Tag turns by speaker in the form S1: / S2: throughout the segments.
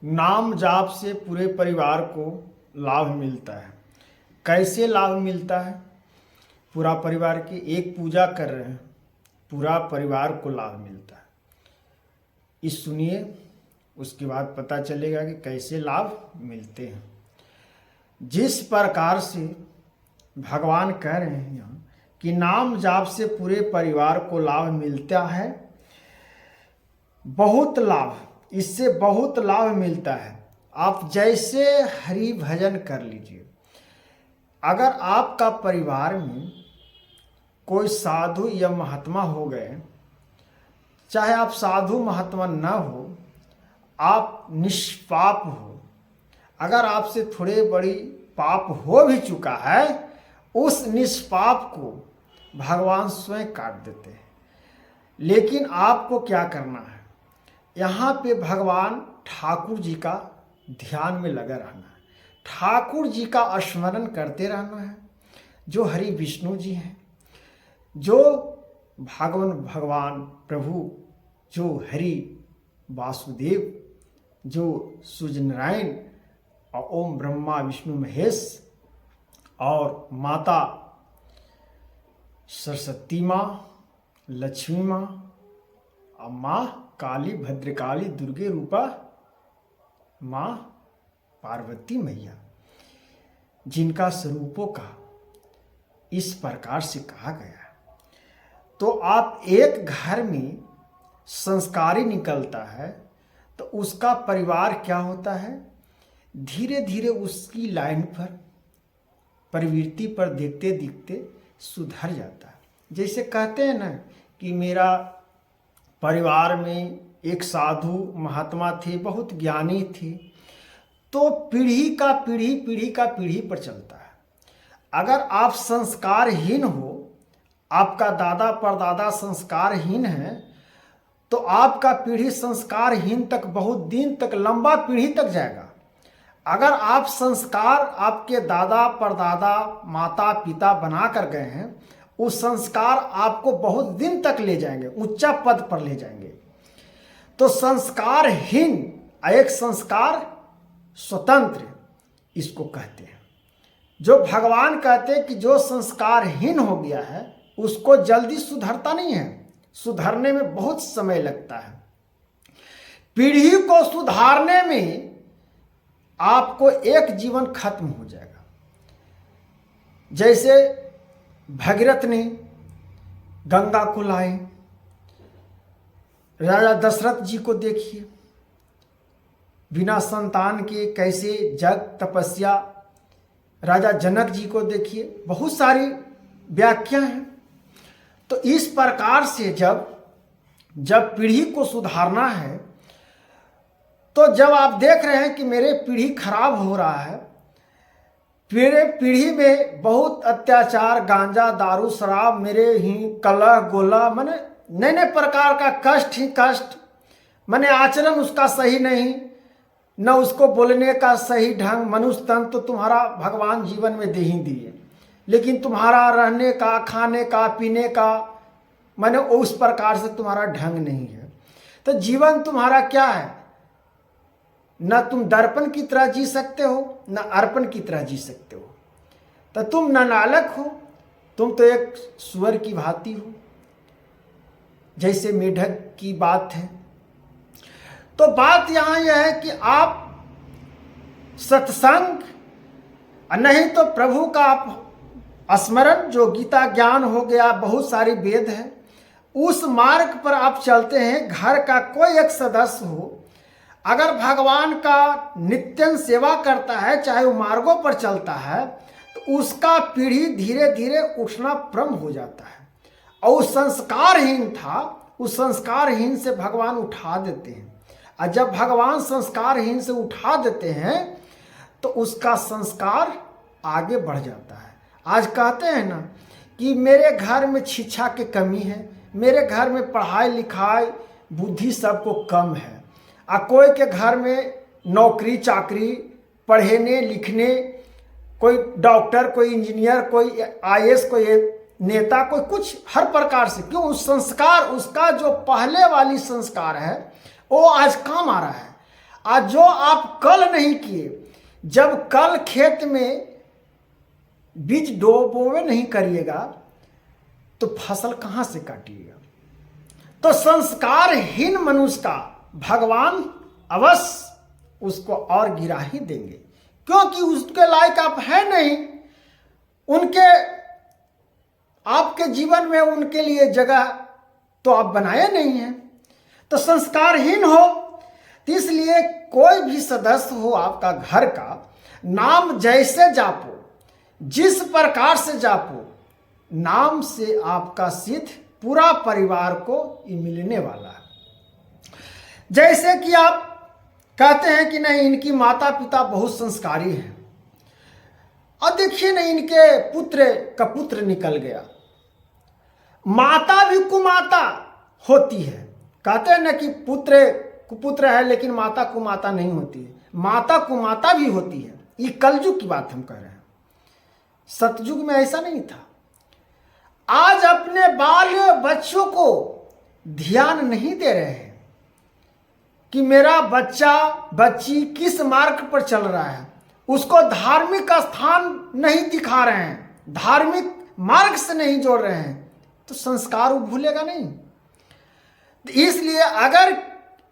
S1: नाम जाप से पूरे परिवार को लाभ मिलता है। कैसे लाभ मिलता है? पूरा परिवार की एक पूजा कर रहे हैं, पूरा परिवार को लाभ मिलता है। इस सुनिए, उसके बाद पता चलेगा कि कैसे लाभ मिलते हैं। जिस प्रकार से भगवान कह रहे हैं यहाँ कि नाम जाप से पूरे परिवार को लाभ मिलता है, बहुत लाभ, इससे बहुत लाभ मिलता है। आप जैसे हरि भजन कर लीजिए। अगर आपका परिवार में कोई साधु या महात्मा हो गए, चाहे आप साधु महात्मा न हो, आप निष्पाप हो, अगर आपसे थोड़े बड़ी पाप हो भी चुका है, उस निष्पाप को भगवान स्वयं काट देते हैं। लेकिन आपको क्या करना है? यहाँ पे भगवान ठाकुर जी का ध्यान में लगा रहना है, ठाकुर जी का स्मरण करते रहना है, जो हरि विष्णु जी हैं, जो भगवान प्रभु, जो हरि वासुदेव, जो सूर्य नारायण और ओम ब्रह्मा विष्णु महेश और माता सरस्वती माँ, लक्ष्मी माँ और माँ काली, भद्रकाली, दुर्गे रूपा माँ पार्वती मैया, जिनका स्वरूपों का इस प्रकार से कहा गया है। तो आप एक घर में संस्कारी निकलता है तो उसका परिवार क्या होता है? धीरे धीरे उसकी लाइन पर, प्रवृत्ति पर देखते देखते सुधर जाता है। जैसे कहते हैं ना कि मेरा परिवार में एक साधु महात्मा थे, बहुत ज्ञानी थे, तो पीढ़ी का पीढ़ी पर चलता है। अगर आप संस्कारहीन हो, आपका दादा परदादा संस्कारहीन है, तो आपका पीढ़ी संस्कारहीन तक बहुत दिन तक, लंबा पीढ़ी तक जाएगा। अगर आप संस्कार आपके दादा परदादा माता पिता बना कर गए हैं, उस संस्कार आपको बहुत दिन तक ले जाएंगे, ऊंचा पद पर ले जाएंगे। तो संस्कारहीन, एक संस्कार स्वतंत्र इसको कहते हैं। जो भगवान कहते हैं कि जो संस्कारहीन हो गया है उसको जल्दी सुधरता नहीं है, सुधरने में बहुत समय लगता है। पीढ़ी को सुधारने में आपको एक जीवन खत्म हो जाएगा। जैसे भगीरथ ने गंगा को लाए, राजा दशरथ जी को देखिए, बिना संतान के कैसे जग तपस्या, राजा जनक जी को देखिए, बहुत सारी व्याख्या हैं। तो इस प्रकार से जब पीढ़ी को सुधारना है, तो जब आप देख रहे हैं कि मेरे पीढ़ी खराब हो रहा है, मेरे पीढ़ी में बहुत अत्याचार, गांजा दारू शराब, मेरे ही कलह गोला, माने नए नए प्रकार का कष्ट ही कष्ट, माने आचरण उसका सही नहीं, न उसको बोलने का सही ढंग। मनुष्य तन तो तुम्हारा भगवान जीवन में दे ही दिए, लेकिन तुम्हारा रहने का, खाने का, पीने का, माने उस प्रकार से तुम्हारा ढंग नहीं है। तो जीवन तुम्हारा क्या है? न तुम दर्पण की तरह जी सकते हो, न अर्पण की तरह जी सकते हो। तो तुम न नालक हो, तुम तो एक सुअर की भांति हो, जैसे मेढक की बात है। तो बात यहाँ यह है कि आप सत्संग, नहीं तो प्रभु का आप स्मरण, जो गीता ज्ञान हो गया, बहुत सारी वेद है, उस मार्ग पर आप चलते हैं। घर का कोई एक सदस्य हो, अगर भगवान का नित्य सेवा करता है, चाहे वो मार्गों पर चलता है, तो उसका पीढ़ी धीरे धीरे उठना क्रम हो जाता है। और उस संस्कारहीन था, उस संस्कारहीन से भगवान उठा देते हैं। और जब भगवान संस्कारहीन से उठा देते हैं तो उसका संस्कार आगे बढ़ जाता है। आज कहते हैं ना कि मेरे घर में शिक्षा की कमी है, मेरे घर में पढ़ाई लिखाई बुद्धि सबको कम है, और कोई के घर में नौकरी चाकरी, पढ़ने लिखने, कोई डॉक्टर, कोई इंजीनियर, कोई आईएएस, कोई नेता, कोई कुछ, हर प्रकार से। क्यों? उस संस्कार, उसका जो पहले वाली संस्कार है वो आज काम आ रहा है। आज जो आप कल नहीं किए, जब कल खेत में बीज बोवे नहीं करिएगा तो फसल कहाँ से काटिएगा। तो संस्कारहीन मनुष्य का भगवान अवश्य उसको और गिरा ही देंगे, क्योंकि उसके लायक आप है नहीं। उनके आपके जीवन में उनके लिए जगह तो आप बनाए नहीं हैं, तो संस्कारहीन हो। तो इसलिए कोई भी सदस्य हो आपका घर का, नाम जैसे जापो, जिस प्रकार से जापो, नाम से आपका सिद्ध पूरा परिवार को मिलने वाला है। जैसे कि आप कहते हैं कि नहीं इनकी माता पिता बहुत संस्कारी हैं, और देखिए ना इनके पुत्र का पुत्र निकल गया। माता भी कुमाता होती है, कहते हैं ना कि पुत्र कुपुत्र है लेकिन माता कुमाता नहीं होती है, माता कुमाता भी होती है। ये कलयुग की बात हम कह रहे हैं, सतयुग में ऐसा नहीं था। आज अपने बाल बच्चों को ध्यान नहीं दे रहे हैं कि मेरा बच्चा बच्ची किस मार्ग पर चल रहा है, उसको धार्मिक स्थान नहीं दिखा रहे हैं, धार्मिक मार्ग से नहीं जोड़ रहे हैं, तो संस्कार वो भूलेगा नहीं। इसलिए अगर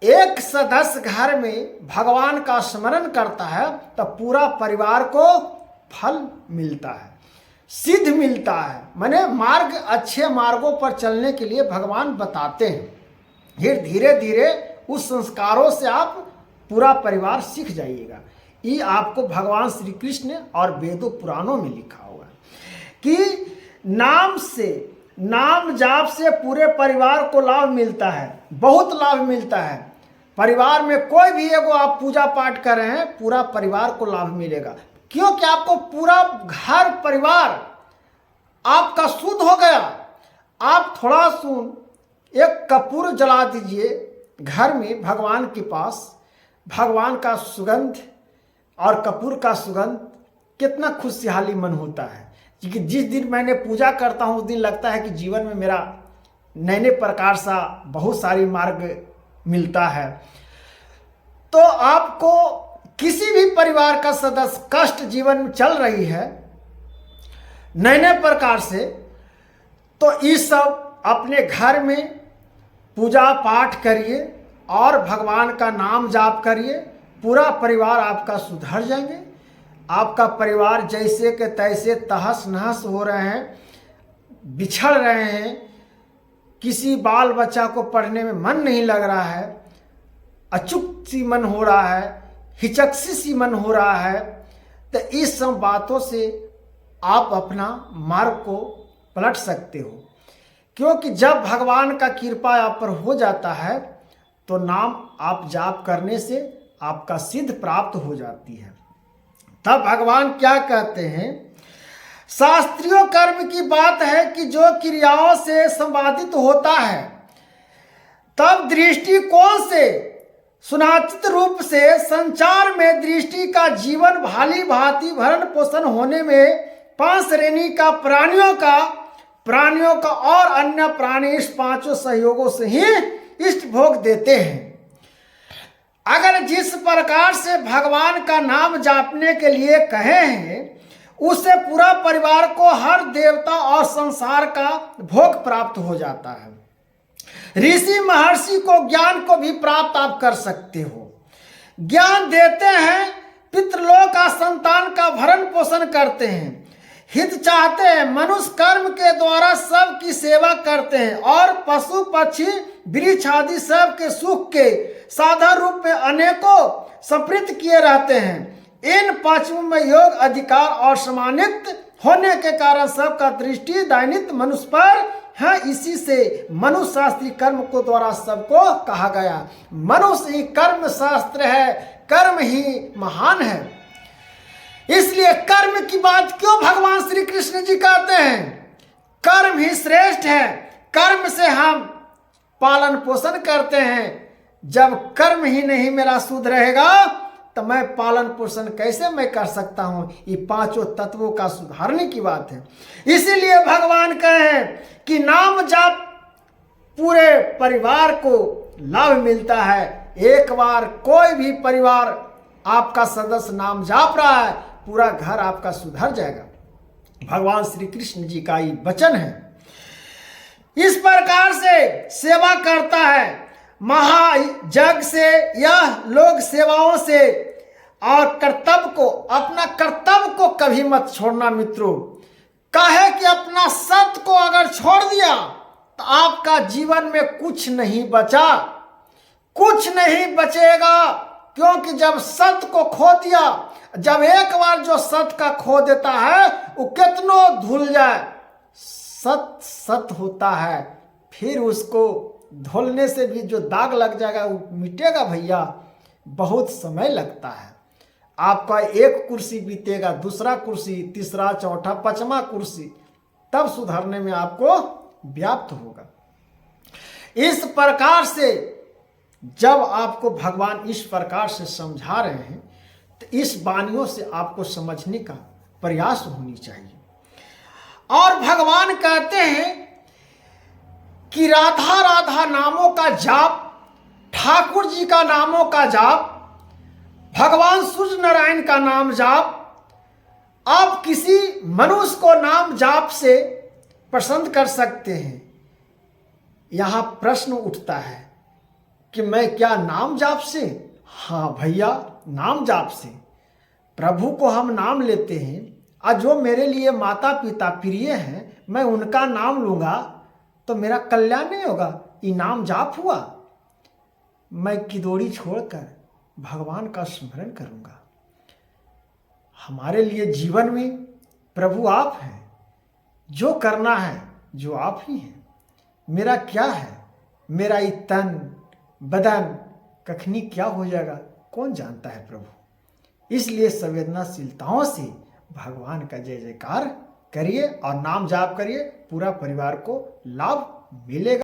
S1: एक सदस्य घर में भगवान का स्मरण करता है तो पूरा परिवार को फल मिलता है, सिद्ध मिलता है। माने मार्ग, अच्छे मार्गों पर चलने के लिए भगवान बताते हैं। फिर धीरे धीरे उस संस्कारों से आप पूरा परिवार सीख जाइएगा। ये आपको भगवान श्री कृष्ण और वेदों पुराणों में लिखा हुआ है कि नाम से, नाम जाप से पूरे परिवार को लाभ मिलता है, बहुत लाभ मिलता है। परिवार में कोई भी एगो आप पूजा पाठ कर रहे हैं, पूरा परिवार को लाभ मिलेगा, क्योंकि आपको पूरा घर परिवार आपका शुद्ध हो गया। आप थोड़ा सुन एक कपूर जला दीजिए घर में भगवान के पास, भगवान का सुगंध और कपूर का सुगंध, कितना खुशहाली मन होता है। क्योंकि जिस दिन मैंने पूजा करता हूँ उस दिन लगता है कि जीवन में मेरा नए नए प्रकार सा बहुत सारी मार्ग मिलता है। तो आपको किसी भी परिवार का सदस्य कष्ट जीवन में चल रही है नए नए प्रकार से, तो इस सब अपने घर में पूजा पाठ करिए और भगवान का नाम जाप करिए, पूरा परिवार आपका सुधर जाएंगे। आपका परिवार जैसे के तैसे तहस नहस हो रहे हैं, बिछड़ रहे हैं, किसी बाल बच्चा को पढ़ने में मन नहीं लग रहा है, अचुक सी मन हो रहा है, हिचकसी सी मन हो रहा है, तो इस सब बातों से आप अपना मार्ग को पलट सकते हो। क्योंकि जब भगवान का कृपा आप पर हो जाता है तो नाम आप जाप करने से आपका सिद्ध प्राप्त हो जाती है। तब भगवान क्या कहते हैं, शास्त्रीय कर्म की बात है कि जो क्रियाओं से संपादित होता है, तब दृष्टिकोण से सुनाचित रूप से संचार में दृष्टि का जीवन भाली भांति भरण पोषण होने में 5 श्रेणी का प्राणियों का और अन्य प्राणी इस 5 सहयोगों से ही इष्ट भोग देते हैं। अगर जिस प्रकार से भगवान का नाम जापने के लिए कहे हैं, उससे पूरा परिवार को हर देवता और संसार का भोग प्राप्त हो जाता है। ऋषि महर्षि को ज्ञान को भी प्राप्त आप कर सकते हो। ज्ञान देते हैं, पितृलोक का संतान का भरण पोषण करते हैं, हित चाहते हैं, मनुष्य कर्म के द्वारा सबकी सेवा करते हैं और पशु पक्षी वृक्ष आदि सब के सुख के साधन रूप में अनेकों संप्रीत किए रहते हैं। इन 5 में योग अधिकार और सम्मानित होने के कारण सबका दृष्टि दैनिक मनुष्य पर है। इसी से मनुष्य शास्त्री कर्म को द्वारा सबको कहा गया। मनुष्य ही कर्म शास्त्र है, कर्म ही महान है। इसलिए कर्म की बात क्यों भगवान श्री कृष्ण जी कहते हैं, कर्म ही श्रेष्ठ है। कर्म से हम पालन पोषण करते हैं। जब कर्म ही नहीं मेरा शुद्ध रहेगा तो मैं पालन पोषण कैसे मैं कर सकता हूं। ये 5 तत्वों का सुधारने की बात है। इसीलिए भगवान कहे कि नाम जाप पूरे परिवार को लाभ मिलता है, एक बार कोई भी परिवार आपका सदस्य नाम जाप रहा है, पूरा घर आपका सुधर जाएगा। भगवान श्री कृष्ण जी का ये वचन है। इस प्रकार से सेवा करता है। महाजग से यह लोग सेवाओं से और कर्तव्य को, अपना कर्तव्य को कभी मत छोड़ना मित्रों। कहे कि अपना सत्य को अगर छोड़ दिया तो आपका जीवन में कुछ नहीं बचा, कुछ नहीं बचेगा। क्योंकि जब सत्य को खो दिया, जब एक बार जो सत्य का खो देता है वो कितनों धुल जाए, सत्य सत्य होता है, फिर उसको धुलने से भी जो दाग लग जाएगा वो मिटेगा भैया, बहुत समय लगता है। आपका एक कुर्सी बीतेगा, दूसरा कुर्सी, तीसरा, चौथा, पांचवा कुर्सी, तब सुधरने में आपको व्याप्त होगा। इस प्रकार से जब आपको भगवान इस प्रकार से समझा रहे हैं तो इस वाणियों से आपको समझने का प्रयास होनी चाहिए। और भगवान कहते हैं कि राधा राधा नामों का जाप, ठाकुर जी का नामों का जाप, भगवान सूर्य नारायण का नाम जाप, आप किसी मनुष्य को नाम जाप से पसंद कर सकते हैं। यहां प्रश्न उठता है कि मैं क्या नाम जाप से? हाँ भैया, नाम जाप से प्रभु को हम नाम लेते हैं, और जो मेरे लिए माता पिता प्रिय हैं मैं उनका नाम लूंगा तो मेरा कल्याण नहीं होगा, ये नाम जाप हुआ। मैं किदोरी छोड़कर भगवान का स्मरण करूंगा। हमारे लिए जीवन में प्रभु आप हैं, जो करना है जो आप ही हैं। मेरा क्या है, मेरा ये तन बदन कखनी क्या हो जाएगा कौन जानता है प्रभु। इसलिए संवेदनाशीलताओं से भगवान का जय जयकार करिए और नाम जाप करिए, पूरा परिवार को लाभ मिलेगा।